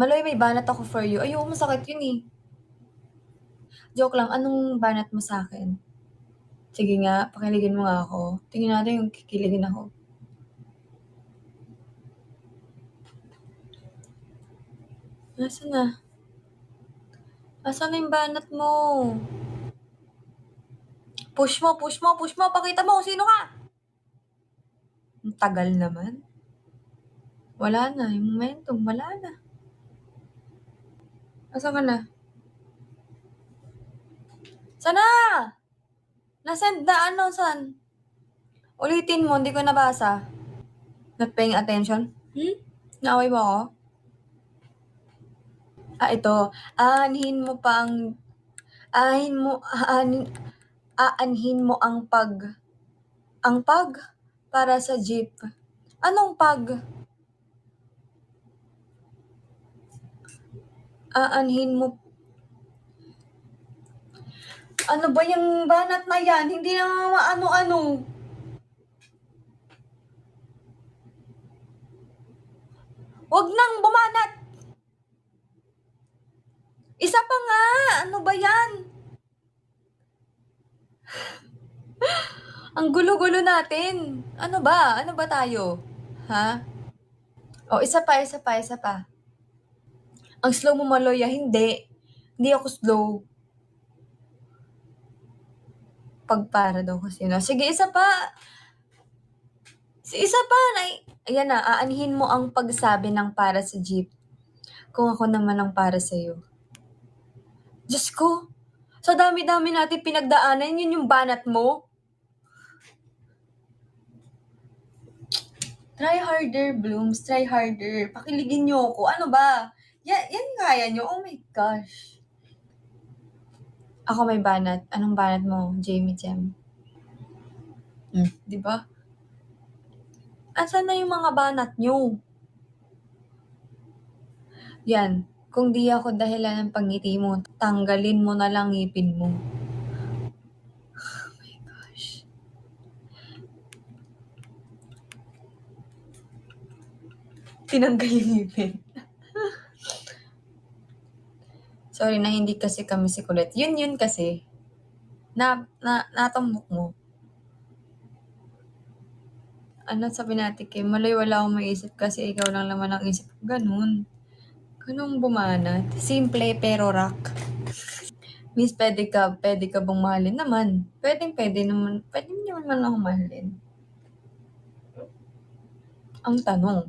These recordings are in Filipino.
Maloy may banat ako for you. Ayoko, masakit yun, eh. Joke lang, anong banat mo sa'kin? Sige nga, pakiligin mo nga ako. Tingnan natin yung kikiligin ako. Nasaan na? Nasaan na yung banat mo? Push mo, push mo, push mo! Pakita mo kung sino ka! Ang tagal naman. Wala na, yung momentum, wala na. Nasaan ka na? Sana! Nasend na ano, saan? Ulitin mo, hindi ko nabasa. Not paying attention? Naaway mo ako? Ito. Aanhin mo ang pag para sa jeep. Anong pag? Aanhin mo. Ano ba yung banat na yan? Hindi na ano-ano. Huwag nang bumanat! Isa pa nga! Ano ba yan? Ang gulo-gulo natin. Ano ba? Ano ba tayo? Ha? Isa pa. Ang slow mo, Maloy, hindi. Hindi ako slow. Pagpara daw kasi na. Sige, isa pa. Ayan na, aanhin mo ang pagsabi ng para sa jeep. Kung ako naman ang para sa'yo. Diyos ko, sa dami-dami natin pinagdaanan, yun yung banat mo? Try harder, Blooms. Try harder. Pakiligin niyo ako. Ano ba? Yan kaya niyo? Oh my gosh. Ako may banat. Anong banat mo, Jamie Jem? Di ba? Asan na yung mga banat niyo? Yan. Kung di ako dahilan ng pangiti mo, tanggalin mo na lang ngipin mo. Oh my gosh. Tinanggal yung ngipin. Sorry na hindi kasi kami si Kulit. Yun kasi. Natambok mo. Ano sabi natin kay Maloy, wala akong maisip kasi ikaw lang naman ang isip ko. Ganun bumanat. Simple pero rock. Miss, pwede ka bang mahalin naman? Pwede naman ako mahalin. Ang tanong,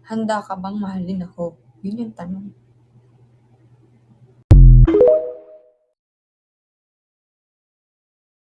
handa ka bang mahalin ako? Yun yung tanong.